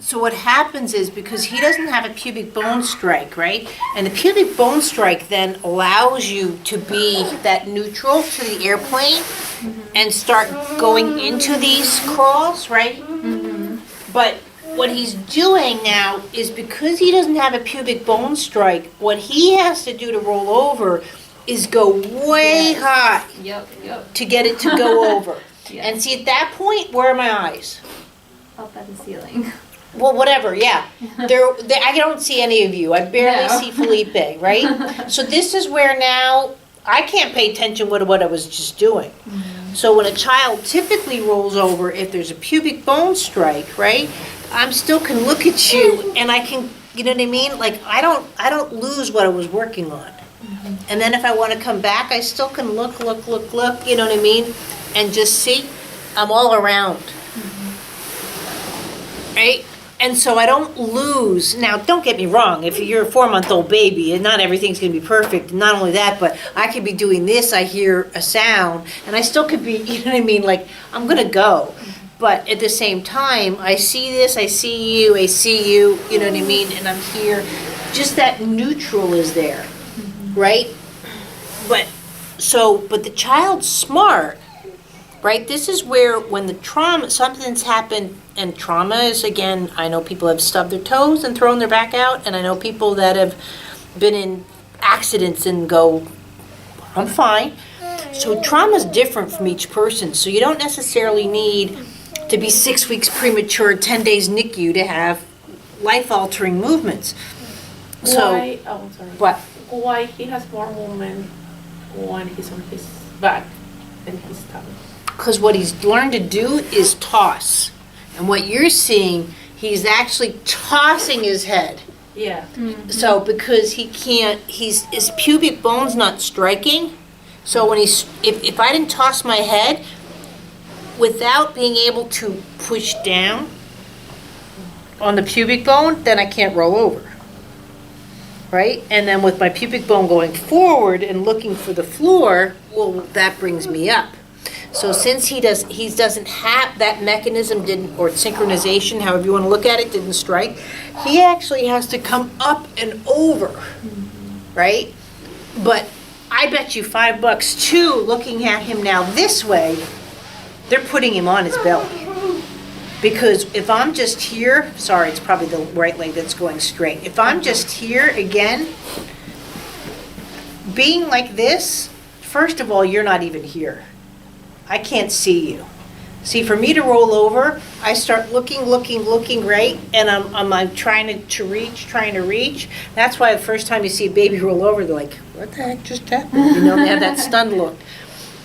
So what happens is, because he doesn't have a pubic bone strike, right? And the pubic bone strike then allows you to be that neutral to the airplane and start going into these crawls, right? But what he's doing now is, because he doesn't have a pubic bone strike, what he has to do to roll over is go way high Yep. to get it to go over. Yeah. And see, at that point, where are my eyes? Up at the ceiling. Well, whatever, yeah. I don't see any of you. I barely No. see Felipe, right? So this is where now I can't pay attention to what I was just doing. So when a child typically rolls over, if there's a pubic bone strike, right, I'm still can look at you and I can, you know what I mean? Like, I don't lose what I was working on. And then if I want to come back, I still can look, you know what I mean? And just see, I'm all around. Right? And so I don't lose. Now, don't get me wrong. If you're a 4-month-old baby, and not everything's going to be perfect. Not only that, but I could be doing this. I hear a sound, and I still could be. You know what I mean? Like, I'm going to go, but at the same time, I see this. I see you. I see you. You know what I mean? And I'm here. Just that neutral is there, right? But the child's smart. Right, this is where when the trauma, something's happened, and trauma is, again, I know people have stubbed their toes and thrown their back out, and I know people that have been in accidents and go, I'm fine. So trauma's different from each person, so you don't necessarily need to be 6 weeks premature, 10 days NICU to have life-altering movements. So, Why? Oh, sorry. what? Why he has more movement when he's on his back than his tummy? Because what he's learned to do is toss. And what you're seeing, he's actually tossing his head. Yeah. So because he can't, his pubic bone's not striking. So when if I didn't toss my head, without being able to push down on the pubic bone, then I can't roll over. Right? And then with my pubic bone going forward and looking for the floor, well, that brings me up. So since he doesn't have that mechanism, or synchronization, however you want to look at it, didn't strike, he actually has to come up and over, right? But I bet you $5 too, looking at him now this way, they're putting him on his belly. Because if I'm just here, sorry, it's probably the right leg that's going straight. If I'm just here again, being like this, first of all, you're not even here. I can't see you. See, for me to roll over, I start looking, right? And I'm trying to reach. That's why the first time you see a baby roll over, they're like, what the heck just happened? You know, they have that stunned look.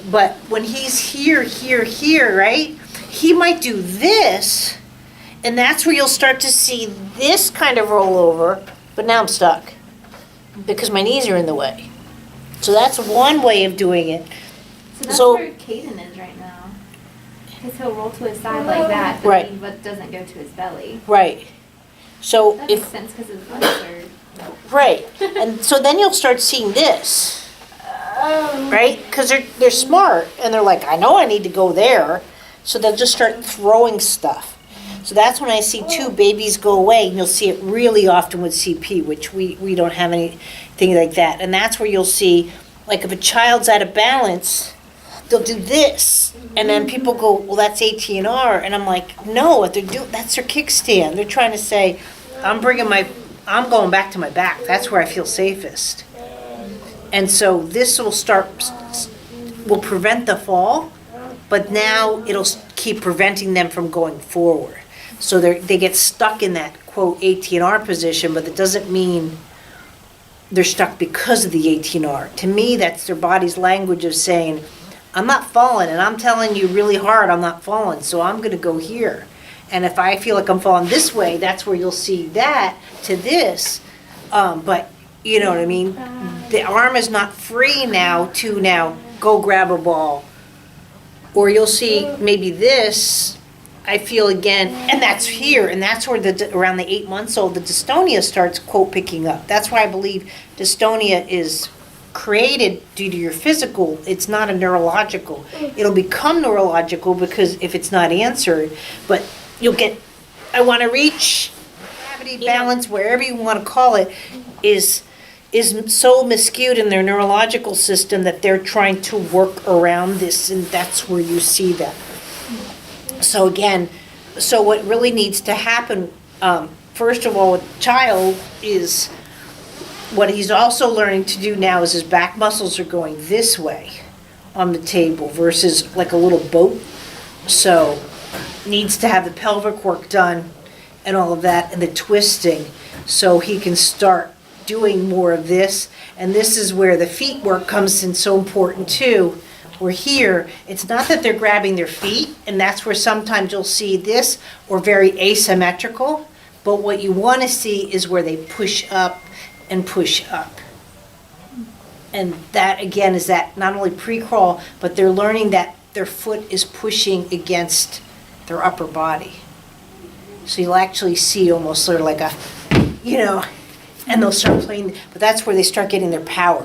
But when he's here, right? He might do this, and that's where you'll start to see this kind of roll over, but now I'm stuck because my knees are in the way. So that's one way of doing it. So that's So- where Caden is right now. Because he'll roll to his side like that, but Right. but doesn't go to his belly. Right. So That makes if, sense because his legs are... right, and so then you'll start seeing this, right? Because they're smart, and they're like, I know I need to go there, so they'll just start throwing stuff. So that's when I see two babies go away, and you'll see it really often with CP, which we don't have anything like that. And that's where you'll see, like if a child's out of balance, they'll do this, and then people go, well, that's ATNR, and I'm like, no, what they're doing, that's their kickstand. They're trying to say, I'm going back to my back. That's where I feel safest. And so this will prevent the fall, but now it'll keep preventing them from going forward. So they get stuck in that, quote, ATNR position, but that doesn't mean they're stuck because of the ATNR. To me, that's their body's language of saying, I'm not falling, and I'm telling you really hard I'm not falling, so I'm going to go here. And if I feel like I'm falling this way, that's where you'll see that to this. But you know what I mean? The arm is not free now to go grab a ball. Or you'll see maybe this, I feel again, and that's here, and that's where around the 8 months old, the dystonia starts, quote, picking up. That's why I believe dystonia is created due to your physical. It's not a neurological. It'll become neurological because if it's not answered, but you'll get I want to reach gravity balance, wherever you want to call it, is so miscued in their neurological system that they're trying to work around this, and that's where you see that. So again, so what really needs to happen, first of all, with child is, what he's also learning to do now is his back muscles are going this way on the table versus like a little boat. So needs to have the pelvic work done and all of that and the twisting so he can start doing more of this. And this is where the feet work comes in so important too. Where here, it's not that they're grabbing their feet, and that's where sometimes you'll see this or very asymmetrical, but what you want to see is where they push up and push up. And that again is that not only pre-crawl, but they're learning that their foot is pushing against their upper body. So you'll actually see almost sort of like a, and they'll start playing, but that's where they start getting their power.